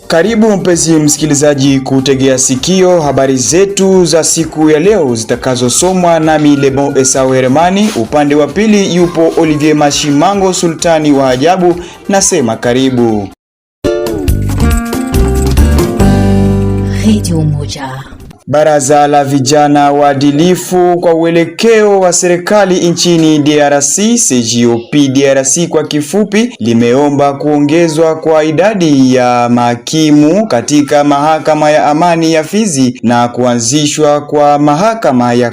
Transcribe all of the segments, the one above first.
Karibu mpenzi msikilizaji kutegea sikio habari zetu za siku ya leo zitakazosomwa nami Lebon Esau Hermani. Upande wa pili yupo Olivier Mashimango sultani wa ajabu. Nasema karibu. Radio Moja. Baraza la vijana waadilifu kwa uelekeo wa serikali nchini DRC, CGOP DRC kwa kifupi, limeomba kuongezwa kwa idadi ya mahakimu katika mahakama ya amani ya Fizi na kuanzishwa kwa mahakama ya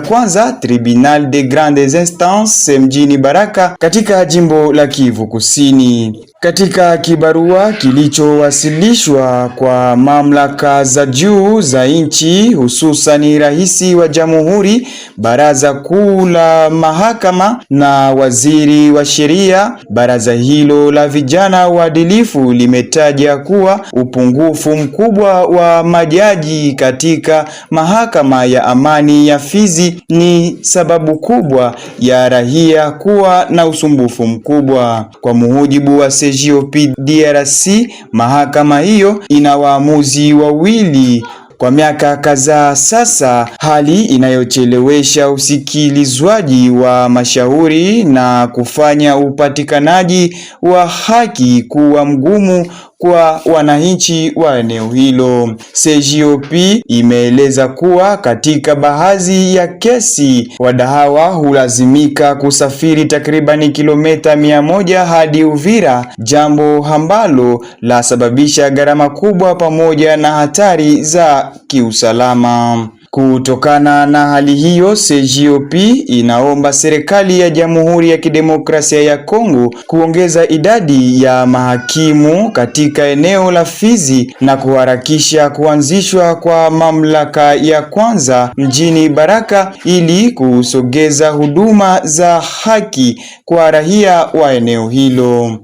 kwanza Tribunal de Grandes Instances mjini Baraka katika jimbo la Kivu Kusini. Katika kibarua kilichowasilishwa kwa mamlaka za juu za nchi, hususan rais wa jamhuri, baraza kuu la mahakama na waziri wa sheria, baraza hilo la vijana waadilifu limetaja kuwa upungufu mkubwa wa majaji katika mahakama ya amani ya Fizi ni sababu kubwa ya raia kuwa na usumbufu mkubwa. Kwa mujibu wa CGOP DRC, mahakama hiyo ina waamuzi wawili kwa miaka kadhaa sasa, hali inayochelewesha usikilizwaji wa mashauri na kufanya upatikanaji wa haki kuwa mgumu kwa wananchi wa eneo hilo. CGOP imeeleza kuwa katika baadhi ya kesi wadaiwa hulazimika kusafiri takribani kilomita 100 hadi Uvira, jambo ambalo lasababisha gharama kubwa pamoja na hatari za kiusalama. Kutokana na hali hiyo, CGOP inaomba serikali ya Jamhuri ya Kidemokrasia ya Kongo kuongeza idadi ya mahakimu katika eneo la Fizi na kuharakisha kuanzishwa kwa mamlaka ya kwanza mjini Baraka ili kusogeza huduma za haki kwa raia wa eneo hilo.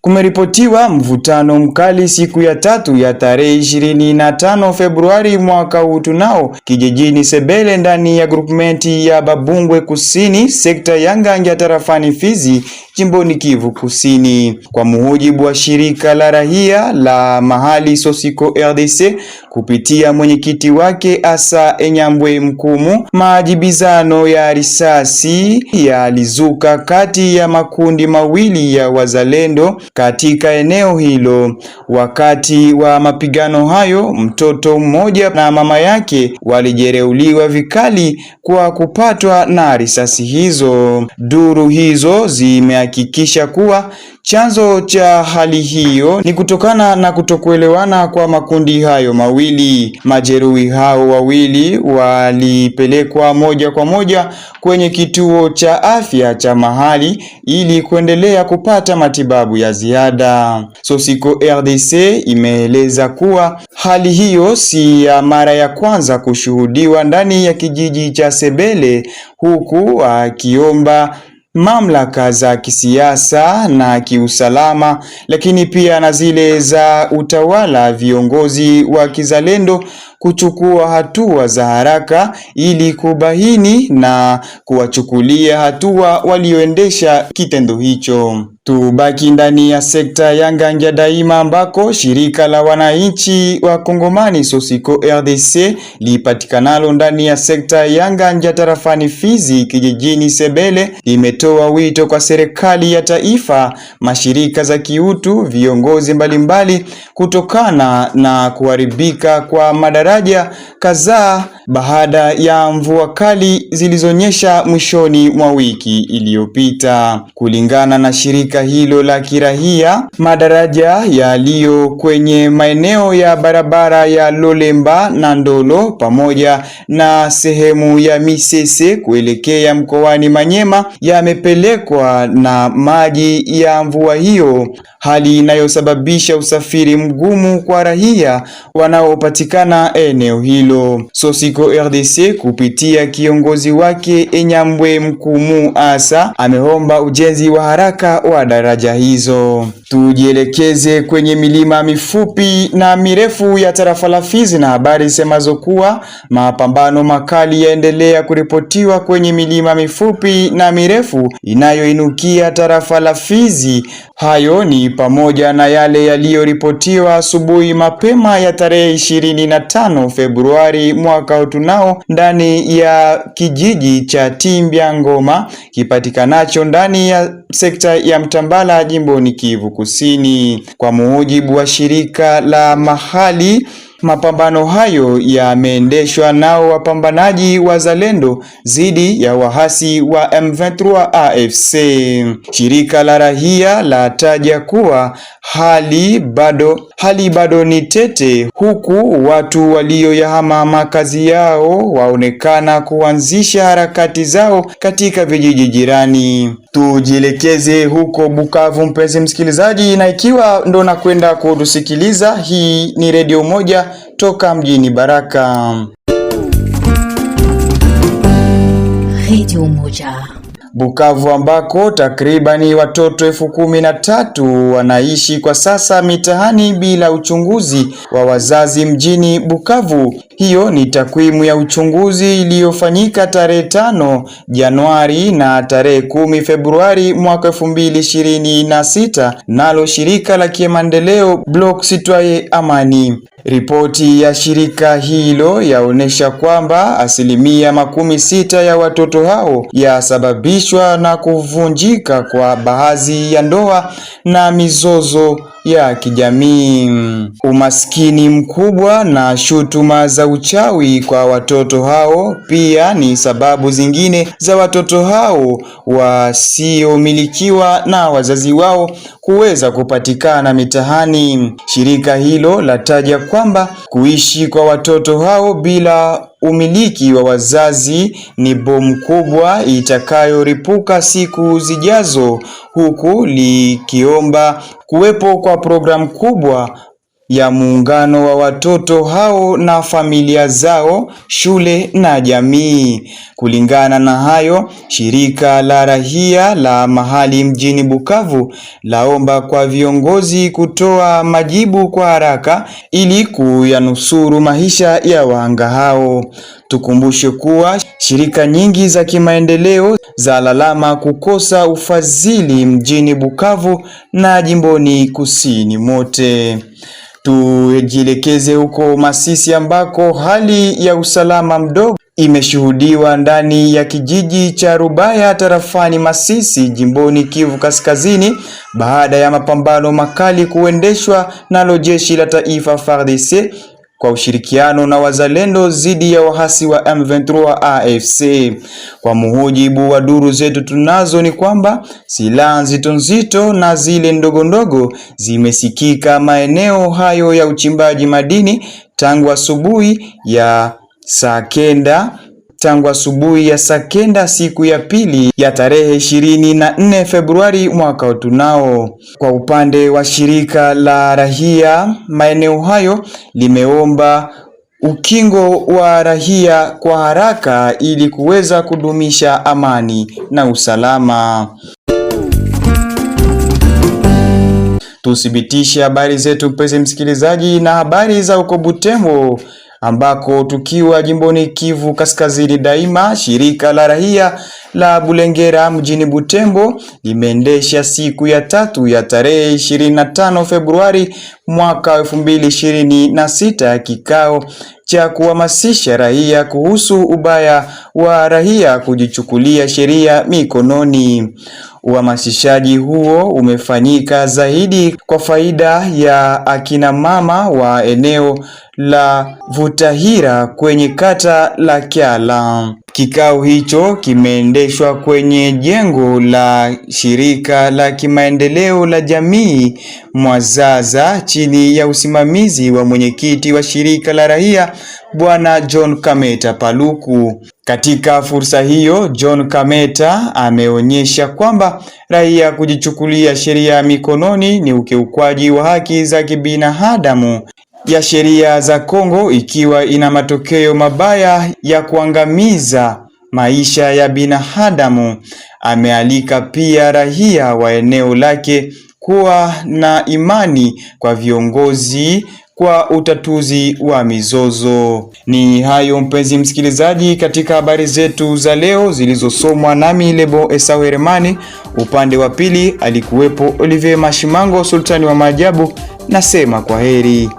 Kumeripotiwa mvutano mkali siku ya tatu ya tarehe 25 Februari mwaka huu tunao kijijini Sebele ndani ya groupmenti ya Babungwe Kusini, sekta ya Nganja tarafani Fizi, jimboni Kivu Kusini. Kwa mujibu wa shirika la raia la mahali Sosiko RDC kupitia mwenyekiti wake Asa Enyambwe Mkumu, majibizano ya risasi yalizuka kati ya makundi mawili ya wazalendo katika eneo hilo. Wakati wa mapigano hayo, mtoto mmoja na mama yake walijeruhiwa vikali kwa kupatwa na risasi hizo. Duru hizo zimehakikisha kuwa chanzo cha hali hiyo ni kutokana na kutokuelewana kwa makundi hayo mawili. Majeruhi hao wawili walipelekwa moja kwa moja kwenye kituo cha afya cha mahali ili kuendelea kupata matibabu ya ziada. Sosiko RDC imeeleza kuwa hali hiyo si ya mara ya kwanza kushuhudiwa ndani ya kijiji cha Sebele, huku akiomba mamlaka za kisiasa na kiusalama, lakini pia na zile za utawala, viongozi wa kizalendo kuchukua hatua za haraka ili kubaini na kuwachukulia hatua walioendesha kitendo hicho. Tubaki ndani ya sekta ya Nganja daima ambako shirika la wananchi wa Kongomani Sosiko RDC lipatikanalo ndani ya sekta ya Nganja tarafani Fizi kijijini Sebele limetoa wito kwa serikali ya taifa, mashirika za kiutu, viongozi mbalimbali kutokana na kuharibika kwa madaraja kadhaa baada ya mvua kali zilizonyesha mwishoni mwa wiki iliyopita. Kulingana na shirika hilo la kirahia, madaraja yaliyo kwenye maeneo ya barabara ya Lolemba na Ndolo pamoja na sehemu ya Misese kuelekea mkoani Manyema yamepelekwa na maji ya mvua hiyo, hali inayosababisha usafiri mgumu kwa raia wanaopatikana eneo hilo. Sosiko MONUSCO RDC kupitia kiongozi wake Enyambwe Mkumu Asa ameomba ujenzi wa haraka wa daraja hizo. Tujielekeze kwenye milima mifupi na mirefu ya tarafa la Fizi na habari semazo kuwa mapambano makali yaendelea kuripotiwa kwenye milima mifupi na mirefu inayoinukia tarafa la Fizi. Hayo ni pamoja na yale yaliyoripotiwa asubuhi mapema ya tarehe 25 Februari mwaka tunao ndani ya kijiji cha Timbya Ngoma kipatikanacho ndani ya sekta ya Mtambala jimboni Kivu Kusini. Kwa mujibu wa shirika la mahali, mapambano hayo yameendeshwa nao wapambanaji wazalendo dhidi ya wahasi wa M23 AFC. Shirika la rahia lataja kuwa hali bado ni tete, huku watu walioyahama makazi yao waonekana kuanzisha harakati zao katika vijiji jirani. Tujielekeze huko Bukavu, mpenzi msikilizaji, na ikiwa ndo nakwenda kutusikiliza, hii ni redio moja toka mjini Baraka. Radio moja Bukavu, ambako takribani watoto 13,000 wanaishi kwa sasa mitahani bila uchunguzi wa wazazi mjini Bukavu. Hiyo ni takwimu ya uchunguzi iliyofanyika tarehe 5 Januari na tarehe 10 Februari mwaka 2026 nalo shirika la kimaendeleo Bloc Citoyen Amani. Ripoti ya shirika hilo yaonesha kwamba 60% ya watoto hao yasababishwa na kuvunjika kwa baadhi ya ndoa na mizozo ya kijamii. Umaskini mkubwa na shutuma za uchawi kwa watoto hao pia ni sababu zingine za watoto hao wasiomilikiwa na wazazi wao kuweza kupatikana mitahani. Shirika hilo lataja kwamba kuishi kwa watoto hao bila umiliki wa wazazi ni bomu kubwa itakayoripuka siku zijazo, huku likiomba kuwepo kwa programu kubwa ya muungano wa watoto hao na familia zao, shule na jamii. Kulingana na hayo, shirika la rahia la mahali mjini Bukavu laomba kwa viongozi kutoa majibu kwa haraka ili kuyanusuru maisha ya wahanga hao. Tukumbushe kuwa shirika nyingi za kimaendeleo za lalama kukosa ufadhili mjini Bukavu na jimboni kusini mote. Tujielekeze huko Masisi, ambako hali ya usalama mdogo imeshuhudiwa ndani ya kijiji cha Rubaya tarafani Masisi jimboni Kivu Kaskazini baada ya mapambano makali kuendeshwa nalo jeshi la taifa FARDC kwa ushirikiano na wazalendo dhidi ya wahasi wa M23 AFC. Kwa mujibu wa duru zetu tunazo ni kwamba silaha nzito na zile ndogo zimesikika maeneo hayo ya uchimbaji madini tangu asubuhi ya saa kenda siku ya pili ya tarehe 24 Februari mwaka tunao. Kwa upande wa shirika la rahia, maeneo hayo limeomba ukingo wa rahia kwa haraka ili kuweza kudumisha amani na usalama. Tuthibitishe habari zetu mpenzi msikilizaji na habari za uko Butembo, ambako tukiwa jimboni Kivu Kaskazini daima, shirika la rahia la Bulengera mjini Butembo limeendesha siku ya 3 ya tarehe 25 Februari mwaka 2026 kikao cha kuhamasisha raia kuhusu ubaya wa raia kujichukulia sheria mikononi. Uhamasishaji huo umefanyika zaidi kwa faida ya akina mama wa eneo la Vutahira kwenye kata la Kyala. Kikao hicho kimeendeshwa kwenye jengo la shirika la kimaendeleo la jamii Mwazaza chini ya usimamizi wa mwenyekiti wa shirika la raia Bwana John Kameta Paluku. Katika fursa hiyo, John Kameta ameonyesha kwamba raia kujichukulia sheria mikononi ni ukiukwaji wa haki za kibinadamu. ya sheria za Kongo ikiwa ina matokeo mabaya ya kuangamiza maisha ya binadamu. Amealika pia raia wa eneo lake kuwa na imani kwa viongozi kwa utatuzi wa mizozo. Ni hayo mpenzi msikilizaji, katika habari zetu za leo zilizosomwa nami Lebo Esau Heremani. Upande wa pili alikuwepo Olivier Mashimango, sultani wa maajabu. Nasema kwa heri.